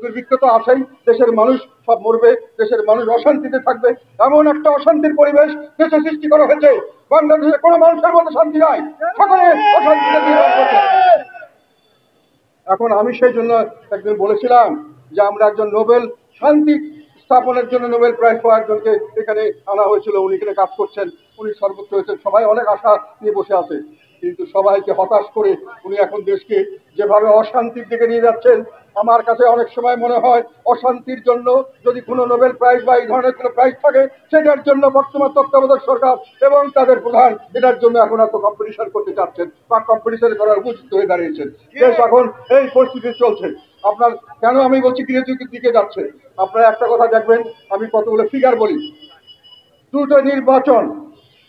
দুর্ভিক্ষ তো আসেই, দেশের মানুষ সব মরবে, দেশের মানুষ অশান্তিতে থাকবে, এমন একটা অশান্তির পরিবেশ দেশে সৃষ্টি করা হয়েছে। বাংলাদেশে কোনো মানুষের মধ্যে শান্তি নাই, সকলে অশান্তিতে জীবন করছে। এখন আমি সেই জন্য একদিন বলেছিলাম যে আমরা একজন নোবেল শান্তি স্থাপনের জন্য নোবেল প্রাইজ পাওয়া একজনকে এখানে আনা হয়েছিল, উনি এখানে কাজ করছেন, উনি সর্বোচ্চ হয়েছেন, সবাই অনেক আশা নিয়ে বসে আছে, কিন্তু সবাইকে হতাশ করে উনি এখন দেশকে যেভাবে অশান্তির দিকে নিয়ে যাচ্ছেন, আমার কাছে অনেক সময় মনে হয় অশান্তির জন্য যদি কোনো নোবেল প্রাইজ বা এই ধরনের কোনো প্রাইজ থাকে, সেটার জন্য বর্তমান তত্ত্বাবধায়ক সরকার এবং তাদের প্রধান এটার জন্য এখন এত কম্পিটিশন করতে চাচ্ছেন বা কম্পিটিশন করার উপযুক্ত হয়ে দাঁড়িয়েছেন। দেশ এখন এই পরিস্থিতি চলছে। আপনার কেন আমি বলছি গৃহযুগের দিকে যাচ্ছে, আপনারা একটা কথা দেখবেন, আমি কতগুলো ফিগার বলি। দুটো নির্বাচন,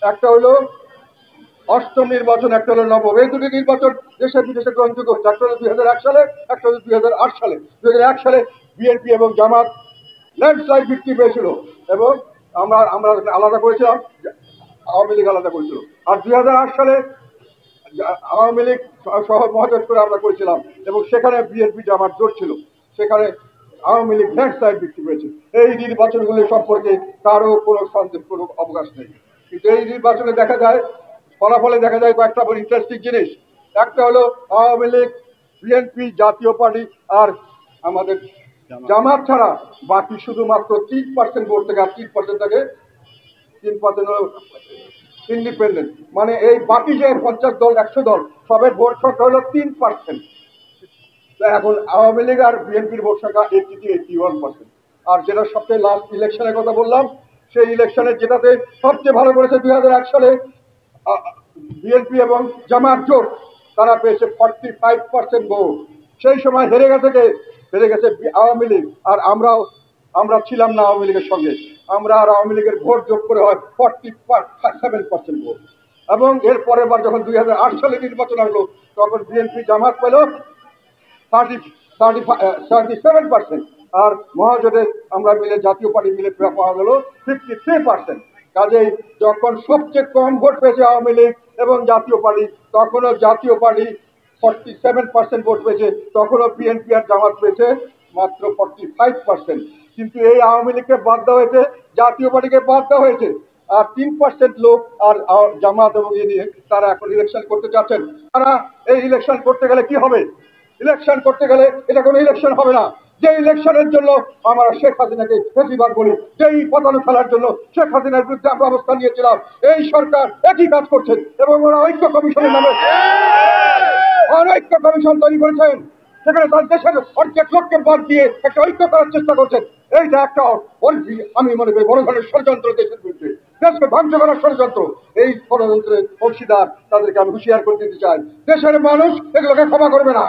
একটা হলো অষ্টম নির্বাচন, একটা হলো নবম, এই দুটি নির্বাচন দেশে বিদেশে গ্রহণযোগ্য হচ্ছে। একটা হলো 2001 সালে, একটা হলো 2008 সালে। 2001 সালে বিএনপি এবং জামাত ল্যান্ডস্লাইড ভিত্তি পেয়েছিল এবং আমরা আমরা আলাদা করেছিলাম, আওয়ামী লীগ আলাদা করেছিল। আর 2008 সালে আওয়ামী লীগ সহ মহাজোট করে আমরা করেছিলাম এবং সেখানে বিএনপি জামাত জোট ছিল, সেখানে আওয়ামী লীগ ল্যান্ডস্লাইড ভিত্তি পেয়েছে। এই নির্বাচনগুলি সম্পর্কে কারো কোনো সন্দেহ, কোনো অবকাশ নেই। কিন্তু এই নির্বাচনে দেখা যায়, ফলাফলে দেখা যায় কয়েকটা বড় ইন্টারেস্টিং জিনিস। একটা হলো আওয়ামী লীগ, বিএনপি, জাতীয় পার্টি আর আমাদের জামাত ছাড়া বাকি শুধুমাত্র 3% ভোট থেকে, আর 3% থেকে 3% হলো ইন্ডিপেন্ডেন্ট, মানে এই বাকি যে 50 দল 100 দল সবের ভোট সংখ্যা হলো 3%। এখন আওয়ামী লীগ আর বিএনপির ভোট সংখ্যা 81%। আর যেটা সবচেয়ে লাস্ট ইলেকশনের কথা বললাম, সেই ইলেকশনে যেটাতে সবচেয়ে ভালো করেছে 2001 সালে বিএনপি এবং জামাত জোট, তারা পেয়েছে 45% ভোট। সেই সময় হেরে গেছে আওয়ামী লীগ, আর আমরা ছিলাম না আওয়ামী লীগের সঙ্গে, আমরা আর আওয়ামী লীগের ভোট যোগ করে হয় 47% ভোট। এবং এর পরের বার যখন 2008 সালে নির্বাচন আসলো, তখন বিএনপি জামাত পেল 37%, আর মহাজোটের আমরা মিলে জাতীয় পার্টি মিলে পাওয়া গেল 53%। কাজেই যখন সবচেয়ে কম ভোট পেয়েছে আওয়ামী লীগ এবং জাতীয় পার্টি, তখনও জাতীয় পার্টি 47% ভোট পেয়েছে, তখনও বিএনপি আর জামাত পেয়েছে মাত্র 45%। কিন্তু এই আওয়ামী লীগকে বাদ দেওয়া হয়েছে, জাতীয় পার্টিকে বাদ দেওয়া হয়েছে, আর 3% লোক আর জামাত এবং তারা এখন ইলেকশন করতে চাচ্ছেন। তারা এই ইলেকশন করতে গেলে কি হবে? ইলেকশন করতে গেলে এটা কোনো ইলেকশন হবে না। যে ইলেকশনের জন্য আমরা শেখ হাসিনাকে প্রতিবার বলি, যেই পতানো খেলার জন্য শেখ হাসিনার বিরুদ্ধে আমরা অবস্থান নিয়েছিলাম, এই সরকার একই কাজ করছেন এবং ওরা ঐক্য কমিশনের নামে অনৈক্য কমিশন তৈরি করেছেন, সেখানে তার দেশের অর্ধেক লোককে বাদ দিয়ে একটা ঐক্য করার চেষ্টা করছেন। এইটা একটা আমি মনে করি বড় ধরনের ষড়যন্ত্র, দেশের বিরুদ্ধে দেশকে ধ্বংস করার ষড়যন্ত্র। এই ষড়যন্ত্রের অংশীদার তাদেরকে আমি হুঁশিয়ার করে দিতে চাই, দেশের মানুষ এগুলোকে ক্ষমা করবে না।